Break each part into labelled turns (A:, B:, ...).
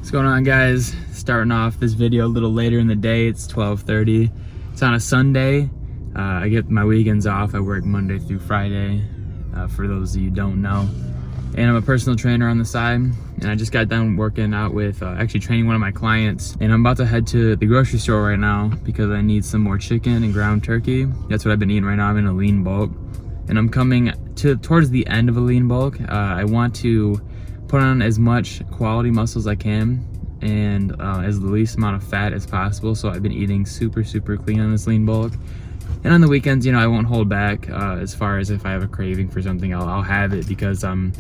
A: What's going on, guys? Starting off this video a little later in the day. It's 12:30. It's on a Sunday. I get my weekends off. I work Monday through Friday, for those of you who don't know. And I'm a personal trainer on the side. And I just got done working out with, actually training one of my clients. And I'm about to head to the grocery store right now because I need some more chicken and ground turkey. That's what I've been eating right now. I'm in a lean bulk. And I'm coming towards the end of a lean bulk. I want to put on as much quality muscle as I can and as the least amount of fat as possible. So I've been eating super clean on this lean bulk. And on the weekends, you know, I won't hold back as far as if I have a craving for something, I'll have it because I'm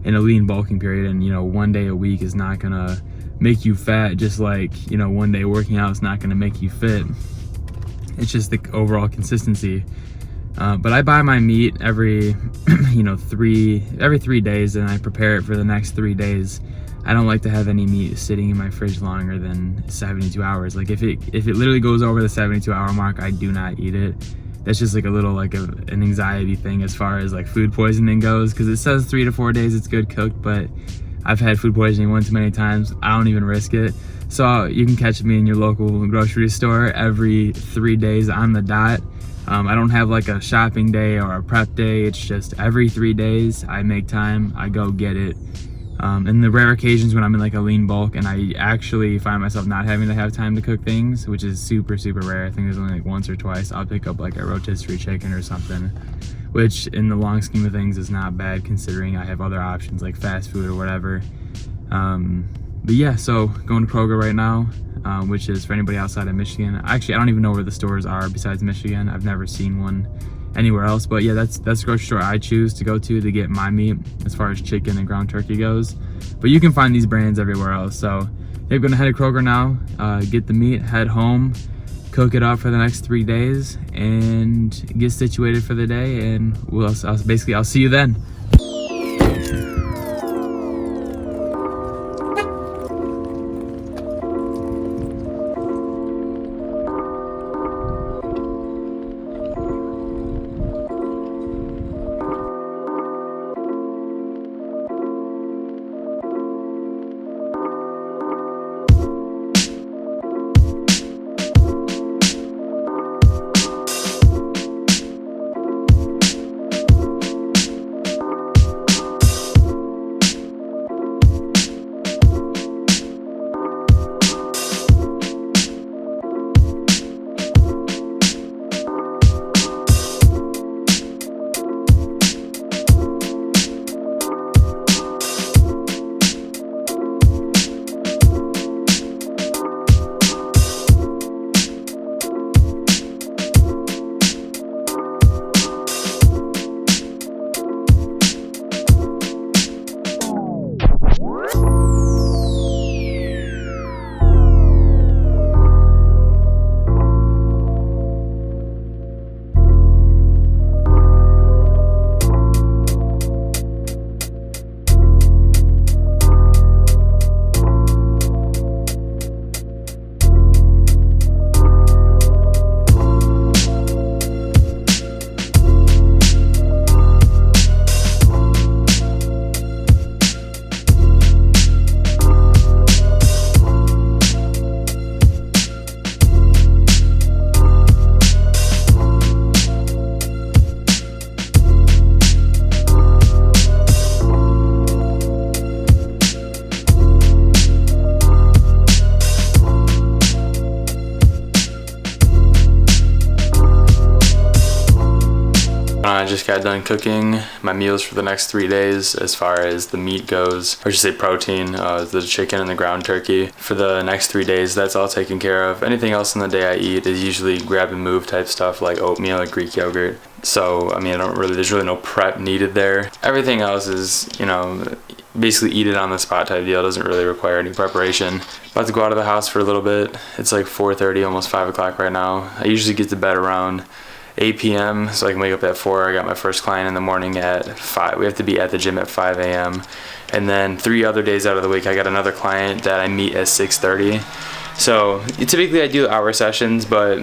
A: in a lean bulking period. And, you know, one day a week is not gonna make you fat, just like, you know, one day working out is not gonna make you fit. It's just the overall consistency. But I buy my meat every, every 3 days, and I prepare it for the next 3 days. I don't like to have any meat sitting in my fridge longer than 72 hours. Like if it literally goes over the 72-hour mark, I do not eat it. That's just like a little an anxiety thing as far as like food poisoning goes, because it says 3 to 4 days it's good cooked, but I've had food poisoning one too many times. I don't even risk it. So you can catch me in your local grocery store every 3 days on the dot. I don't have like a shopping day or a prep day. It's just every 3 days I make time, I go get it. And the rare occasions when I'm in like a lean bulk and I actually find myself not having to have time to cook things, which is super rare. I think there's only like once or twice I'll pick up like a rotisserie chicken or something, which in the long scheme of things is not bad considering I have other options like fast food or whatever. But yeah, so going to Kroger right now, which is for anybody outside of Michigan. Actually, I don't even know where the stores are besides Michigan. I've never seen one anywhere else, but yeah, that's the grocery store I choose to go to get my meat as far as chicken and ground turkey goes. But you can find these brands everywhere else. So yeah, I'm gonna head to Kroger now, get the meat, head home, cook it up for the next 3 days, and get situated for the day. And I'll see you then. I just got done cooking my meals for the next 3 days as far as the meat goes, or just say protein, the chicken and the ground turkey. For the next 3 days, that's all taken care of. Anything else in the day I eat is usually grab and move type stuff like oatmeal or Greek yogurt. So, I mean, there's really no prep needed there. Everything else is, you know, basically eat it on the spot type deal. It doesn't really require any preparation. About to go out of the house for a little bit. It's like 4:30, almost 5 o'clock right now. I usually get to bed around 8 p.m. so I can wake up at 4. I got my first client in the morning at 5. We have to be at the gym at 5 a.m. And then 3 other days out of the week, I got another client that I meet at 6:30. So typically I do hour sessions, but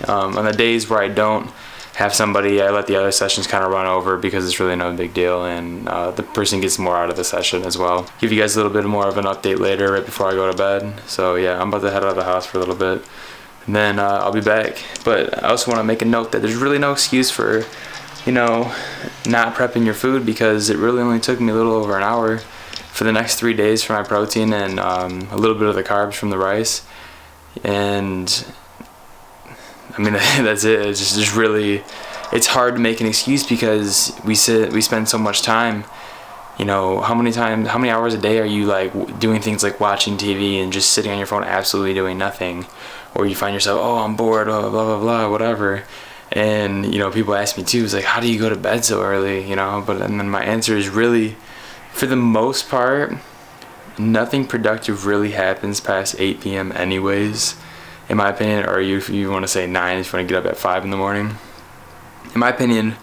A: on the days where I don't have somebody, I let the other sessions kind of run over because it's really no big deal, and the person gets more out of the session as well. Give you guys a little bit more of an update later right before I go to bed. So yeah, I'm about to head out of the house for a little bit, and then I'll be back. But I also want to make a note that there's really no excuse for, you know, not prepping your food, because it really only took me a little over an hour for the next 3 days for my protein and a little bit of the carbs from the rice. And I mean, that's it. It's just really, it's hard to make an excuse because we spend so much time, you know, how many hours a day are you like doing things like watching TV and just sitting on your phone absolutely doing nothing? Or you find yourself, oh, I'm bored, blah, blah, blah, blah, whatever. And, you know, people ask me too, it's like, how do you go to bed so early, you know? And then my answer is really, for the most part, nothing productive really happens past 8 p.m. anyways, in my opinion. Or if you want to say 9, if you want to get up at 5 in the morning. In my opinion,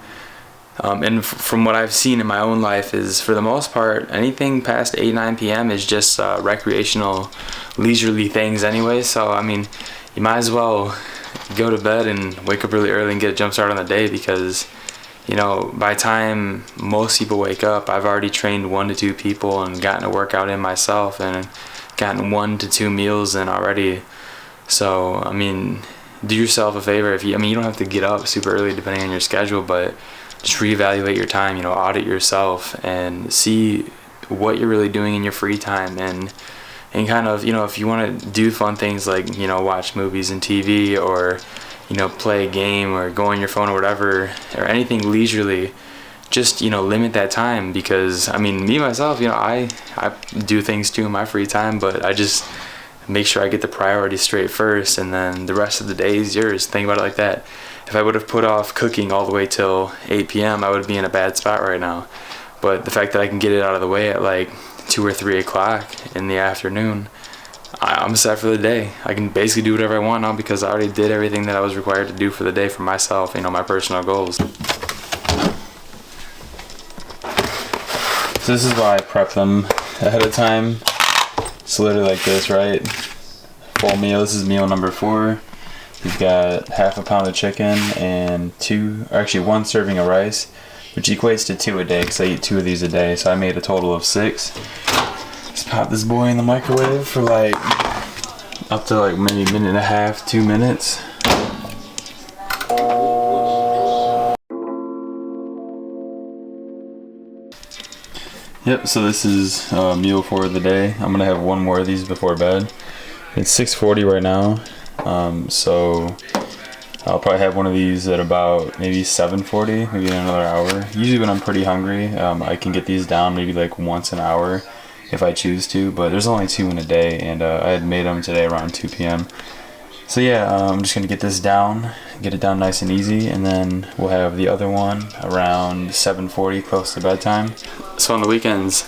A: and from what I've seen in my own life, is for the most part, anything past 8, 9 p.m. is just recreational, leisurely things anyway. So, I mean, you might as well go to bed and wake up really early and get a jump start on the day, because, you know, by the time most people wake up, I've already trained 1 to 2 people and gotten a workout in myself and gotten 1 to 2 meals in already. So, I mean, do yourself a favor. You don't have to get up super early depending on your schedule, but just reevaluate your time, you know, audit yourself and see what you're really doing in your free time, and kind of, you know, if you want to do fun things like, you know, watch movies and TV, or, you know, play a game or go on your phone or whatever, or anything leisurely, just, you know, limit that time. Because, I mean, me myself, you know, I do things too in my free time, but I just make sure I get the priorities straight first, and then the rest of the day is yours. Think about it like that. If I would have put off cooking all the way till 8 p.m., I would be in a bad spot right now. But the fact that I can get it out of the way at like 2 or 3 o'clock in the afternoon, I'm set for the day. I can basically do whatever I want now, because I already did everything that I was required to do for the day for myself, you know, my personal goals. So this is why I prep them ahead of time. It's literally like this, right? Full meal. This is meal number 4. You've got half a pound of chicken and 1 serving of rice, which equates to 2 a day, because I eat 2 of these a day. So I made a total of 6. Just pop this boy in the microwave for like up to like maybe 1.5 minutes, 2 minutes. Yep, so this is meal for the day. I'm gonna have 1 more of these before bed. It's 6:40 right now, so I'll probably have one of these at about maybe 7:40, maybe in another hour. Usually when I'm pretty hungry, I can get these down maybe like once an hour if I choose to, but there's only 2 in a day, and I had made them today around 2 p.m. So yeah, I'm just gonna get this down, get it down nice and easy, and then we'll have the other one around 7:40, close to bedtime. So on the weekends,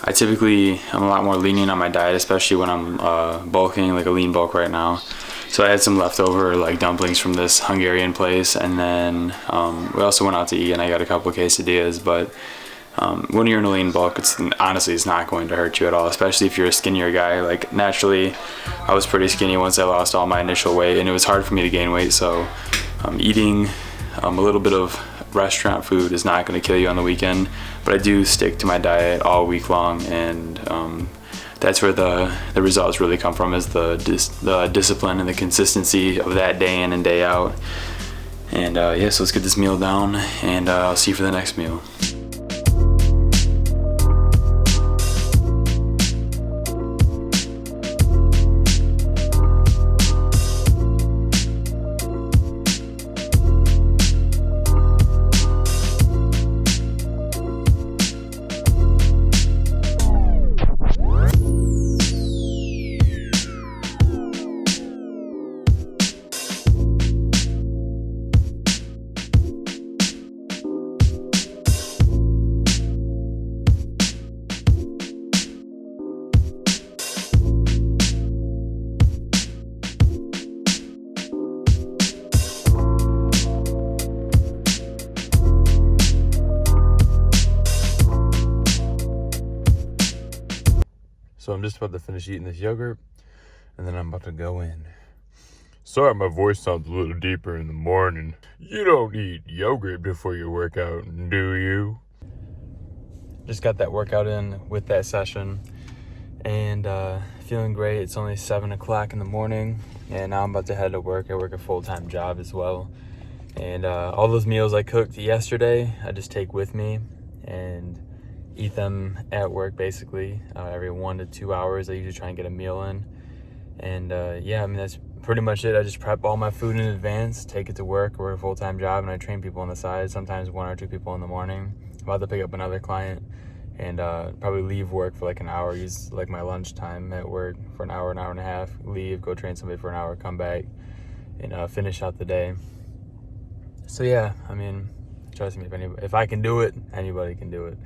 A: I'm a lot more lenient on my diet, especially when I'm bulking, like a lean bulk right now. So I had some leftover like dumplings from this Hungarian place, and then we also went out to eat, and I got a couple of quesadillas. But when you're in a lean bulk, it's not going to hurt you at all, especially if you're a skinnier guy. Like naturally, I was pretty skinny once I lost all my initial weight, and it was hard for me to gain weight. So eating a little bit of restaurant food is not going to kill you on the weekend, but I do stick to my diet all week long, and that's where the results really come from, is the discipline and the consistency of that day in and day out. And yeah, so let's get this meal down, and I'll see you for the next meal. So I'm just about to finish eating this yogurt, and then I'm about to go in.
B: Sorry, my voice sounds a little deeper in the morning. You don't eat yogurt before your workout, do you?
A: Just got that workout in with that session, and feeling great. It's only 7 o'clock in the morning, and now I'm about to head to work. I work a full-time job as well, and all those meals I cooked yesterday, I just take with me and eat them at work. Basically, every 1 to 2 hours, I usually try and get a meal in. And yeah, I mean, that's pretty much it. I just prep all my food in advance, take it to work. I work a full-time job, and I train people on the side, sometimes 1 or 2 people in the morning. I'm about to pick up another client, and probably leave work for like an hour, use like my lunchtime at work for an hour and a half, leave, go train somebody for an hour, come back, and finish out the day. So yeah, I mean, trust me, if I can do it, anybody can do it.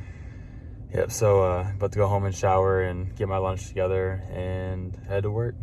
A: Yep, so about to go home and shower and get my lunch together and head to work.